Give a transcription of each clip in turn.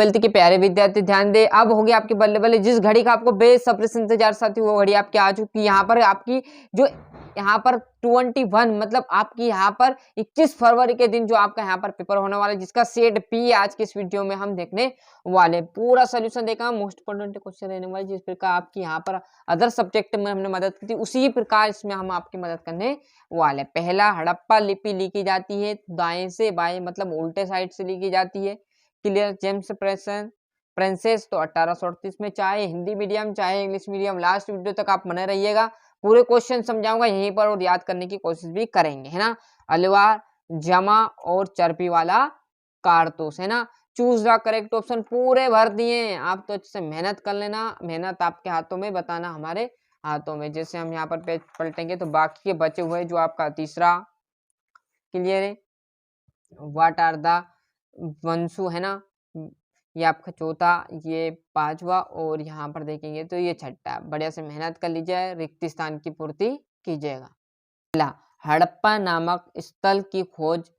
Twelfth के प्यारे विद्यार्थी ध्यान दे। अब होगी आपकी बल्ले बल्ले, जिस घड़ी का आपको बेसब्री से इंतजार साथी वो घड़ी आपकी आ चुकी है। यहाँ पर आपकी जो यहाँ पर 21 मतलब आपकी यहाँ पर 21 फरवरी के दिन जो आपका यहाँ पर पेपर होने वाला है, जिसका सेट पी आज के इस वीडियो में हम देखने वाले। पूरा सोल्यूशन देखा, मोस्ट इंपोर्टेंट क्वेश्चन रहने वाले, जिस प्रकार आपकी यहाँ पर अदर सब्जेक्ट में हमने मदद की थी उसी प्रकार इसमें हम आपकी मदद करने वाले। पहला, हड़प्पा लिपि लिखी जाती है दाएं से बाएं मतलब उल्टे साइड से लिखी जाती है। क्लियर। जेम्स प्रिंसेस तो 1838 में। चाहे हिंदी मीडियम चाहे इंग्लिश मीडियम, लास्ट वीडियो तक आप बने रहिएगा, पूरे क्वेश्चन समझाऊंगा यहीं पर और याद करने की कोशिश भी करेंगे, है ना। अलवार, जमा और चर्बी वाला कारतूस, है ना। चूज द करेक्ट ऑप्शन पूरे भर दिए, आप तो अच्छे से मेहनत कर लेना, मेहनत आपके हाथों में, बताना हमारे हाथों में। जैसे हम यहाँ पर पेज पलटेंगे तो बाकी के बचे हुए जो आपका तीसरा क्लियर है, व्हाट आर द वंशु, है ना, ये आपका चौथा, ये पांचवा और यहाँ पर देखेंगे तो ये छठा। बढ़िया से मेहनत कर लीजिए, रिक्त स्थान की पूर्ति कीजिएगा। पहला, हड़प्पा नामक स्थल की खोज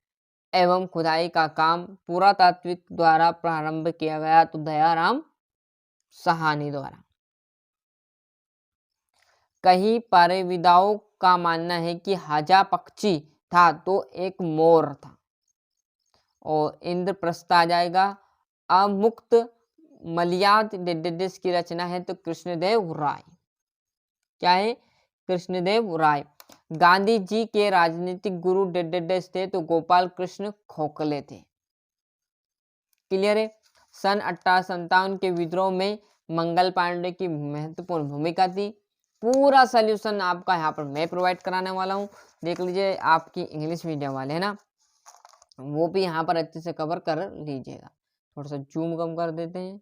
एवं खुदाई का काम पुरातात्विक द्वारा प्रारंभ किया गया तो दयाराम साहनी द्वारा। कई परिविदाओं का मानना है कि हाजा पक्षी था तो एक मोर था। और इंद्रप्रस्थ आ जाएगा। अमुक्त मलयाद डेडेडेस की रचना है तो कृष्णदेव राय। क्या है? कृष्णदेव राय। गांधी जी के राजनीतिक गुरु डेडेडेस थे तो गोपाल कृष्ण खोखले थे। क्लियर है। सन 1857 के विद्रोह में मंगल पांडे की महत्वपूर्ण भूमिका थी। पूरा सॉल्यूशन आपका यहाँ पर मैं प्रोवाइड कराने वाला हूँ, देख लीजिए। आपकी इंग्लिश मीडियम वाले, है ना, वो भी यहाँ पर अच्छे से कवर कर लीजिएगा। थोड़ा सा जूम कम कर देते हैं।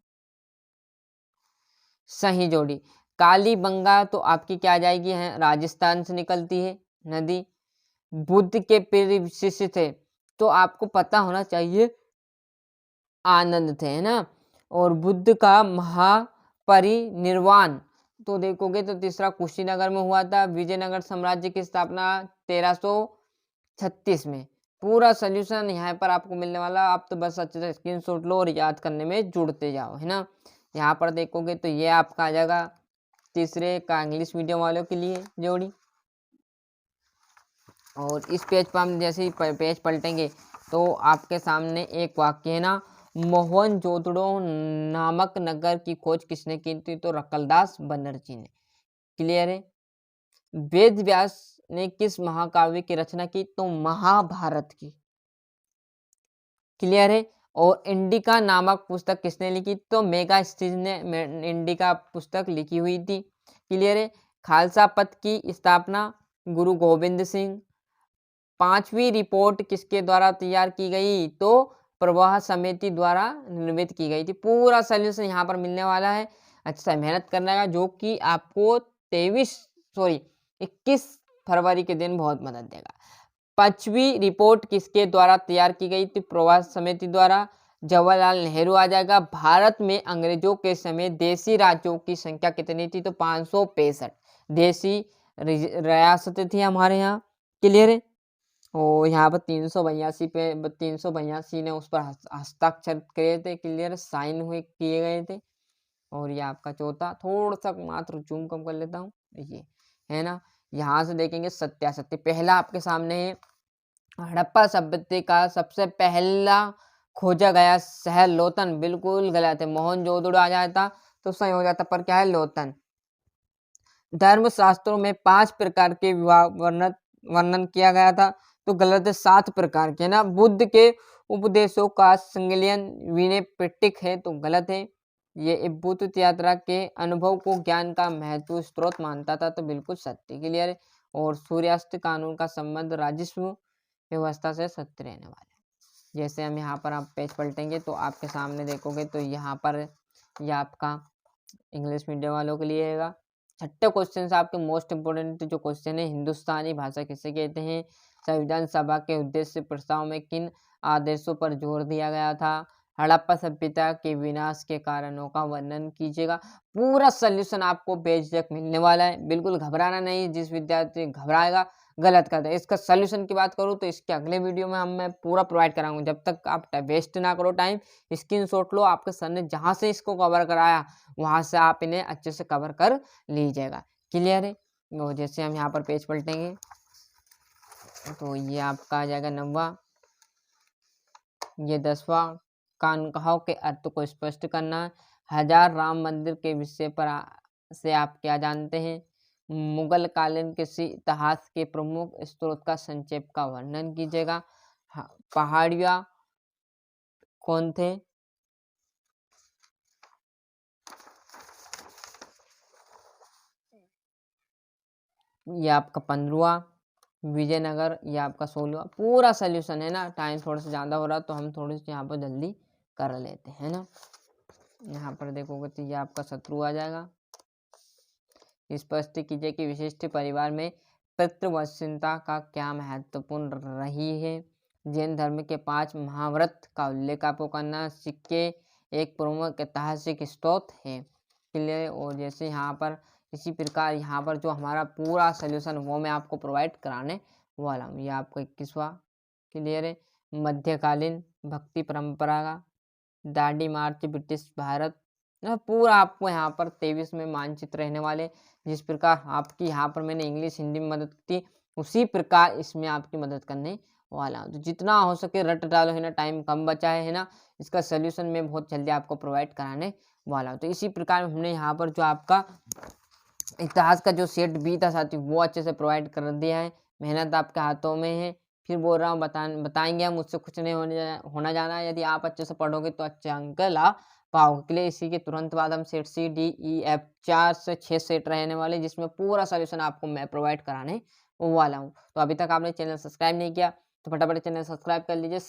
सही जोड़ी। काली बंगा तो आपकी क्या आ जाएगी, है राजस्थान से निकलती है नदी। बुद्ध के प्रिय शिष्य थे तो आपको पता होना चाहिए आनंद थे, है ना। और बुद्ध का महापरिनिर्वाण तो देखोगे तो तीसरा कुशीनगर में हुआ था। विजयनगर साम्राज्य की स्थापना 1336 में। पूरा सोल्यूशन यहाँ पर आपको मिलने वाला, आप तो बस अच्छे से स्क्रीनशॉट लो और याद करने में जुड़ते जाओ, है ना। यहाँ पर देखोगे तो ये आपका आ जाएगा तीसरे का इंग्लिश मीडियम वालों के लिए जोड़ी। और इस पेज पर हम जैसे ही पेज पलटेंगे तो आपके सामने एक वाक्य है ना, मोहनजोदड़ो नामक नगर की खोज किसने की थी तो रकलदास बनर्जी ने। क्लियर है। वेद व्यास ने किस महाकाव्य की रचना की तो महाभारत की। क्लियर है। और इंडिका नामक पुस्तक किसने लिखी तो मेगास्थनीज ने इंडिका पुस्तक लिखी हुई थी। क्लियर है। खालसा पंथ की स्थापना गुरु गोविंद सिंह। पांचवी रिपोर्ट किसके द्वारा तैयार की गई तो प्रवाह समिति द्वारा निर्मित की गई थी। पूरा सोल्यूशन यहाँ पर मिलने वाला है, अच्छा मेहनत करना है, जो कि आपको 21 फरवरी के दिन बहुत मदद देगा। पांचवी रिपोर्ट किसके द्वारा तैयार की गई थी प्रवाह समिति द्वारा, जवाहरलाल नेहरू आ जाएगा। भारत में अंग्रेजों के समय देसी राज्यों की संख्या कितनी थी तो 565 देसी रियासतें थी हमारे यहाँ। क्लियर है। और यहाँ पर 382 ने उस पर हस्ताक्षर किए थे। क्लियर, साइन हुए किए गए थे। और ये आपका चौथा, थोड़ा सा मात्र जूम कम कर लेता हूँ, ये है ना। यहाँ से देखेंगे सत्यासत्य। पहला आपके सामने है हड़प्पा सभ्यता का सबसे पहला खोजा गया शहर लोथन। बिल्कुल गलत है, मोहनजोदड़ो आ जाता तो सही हो जाता, पर क्या है लोथन। धर्मशास्त्रों में 5 प्रकार के विवाह वर्णन किया गया था तो गलत है, 7 प्रकार के ना। बुद्ध के उपदेशों का संकलन विनय पिटक है तो गलत है। ये बुद्ध यात्रा के अनुभव को ज्ञान का महत्व स्रोत मानता था तो बिल्कुल सत्य। क्लियर है। और सूर्यास्त कानून का संबंध राजस्व व्यवस्था से सत्य रहने वाला है। जैसे हम यहाँ पर आप पेज पलटेंगे तो आपके सामने देखोगे तो यहाँ पर यह आपका इंग्लिश मीडियम वालों के लिए रहेगा। छठे क्वेश्चन से आपके मोस्ट इंपोर्टेंट जो क्वेश्चन है, हिंदुस्तानी भाषा किसे कहते हैं। संविधान सभा के उद्देश्य प्रस्ताव में किन आदेशों पर जोर दिया गया था। हड़प्पा सभ्यता के विनाश के कारणों का वर्णन कीजिएगा। पूरा सोल्यूशन आपको पेज तक मिलने वाला है, बिल्कुल घबराना नहीं। जिस विद्यार्थी घबराएगा गलत करते हैं। इसका सोल्यूशन की बात करूँ तो इसके अगले वीडियो में मैं पूरा प्रोवाइड कराऊंगा। जब तक आप वेस्ट ना करो टाइम, स्क्रीनशॉट लो, आपके सर ने जहाँ से इसको कवर कराया वहाँ से आप इन्हें अच्छे से कवर कर लीजिएगा। क्लियर है। तो जैसे हम यहाँ पर पेज पलटेंगे तो ये आपका आ जाएगा 9वां, ये 10वां। कानूनों के अर्थ को स्पष्ट करना। हजार राम मंदिर के विषय पर से आप क्या जानते हैं? मुगल कालीन किसी इतिहास के प्रमुख स्रोत का संक्षेप का वर्णन कीजिएगा। पहाड़िया कौन थे? ये आपका 15वां, विजयनगर, ये आपका 16वां। पूरा सोल्यूशन है ना, टाइम थोड़ा सा ज़्यादा हो रहा तो हम थोड़ी सी यहाँ पर जल्दी कर लेते हैं ना। यहाँ पर देखोगे तो ये आपका 17वां आ जाएगा। स्पष्ट कीजिए कि विशिष्ट परिवार में पितृवत्सलता का क्या महत्वपूर्ण रही है। जैन धर्म के 5 महाव्रत का उल्लेख आपको करना। सिक्के एक प्रमुख ऐतिहासिक स्रोत है। क्लियर। और जैसे यहाँ पर इसी प्रकार यहाँ पर जो हमारा पूरा सोल्यूशन वो मैं आपको प्रोवाइड कराने वाला हूँ। ये आपको 21वां क्लियर है। मध्यकालीन भक्ति परंपरा का दांडी मार्च ब्रिटिश भारत, पूरा आपको यहाँ पर 23 में मानचित्र रहने वाले। जिस प्रकार आपकी यहाँ पर मैंने इंग्लिश हिंदी में मदद की उसी प्रकार इसमें आपकी मदद करने वाला हूँ। तो जितना हो सके रट डालो है ना, टाइम कम बचा है ना। इसका सोल्यूशन मैं बहुत जल्दी आपको प्रोवाइड कराने वाला हूँ। तो इसी प्रकार हमने यहाँ पर जो आपका इतिहास का जो सेट बी था साथी वो अच्छे से प्रोवाइड कर दिया है। मेहनत आपके हाथों में है। फिर बोल रहा हूँ बताएंगे हम, मुझसे कुछ नहीं होना जाना है। यदि आप अच्छे से पढ़ोगे तो अच्छे अंक ला पाओगे। के लिए इसी के तुरंत बाद हम set C D E F 4 से 6 सेट रहने वाले जिसमें पूरा सोल्यूशन आपको मैं प्रोवाइड कराने वाला हूँ। तो अभी तक आपने चैनल सब्सक्राइब नहीं किया तो फटाफट चैनल सब्सक्राइब कर लीजिए।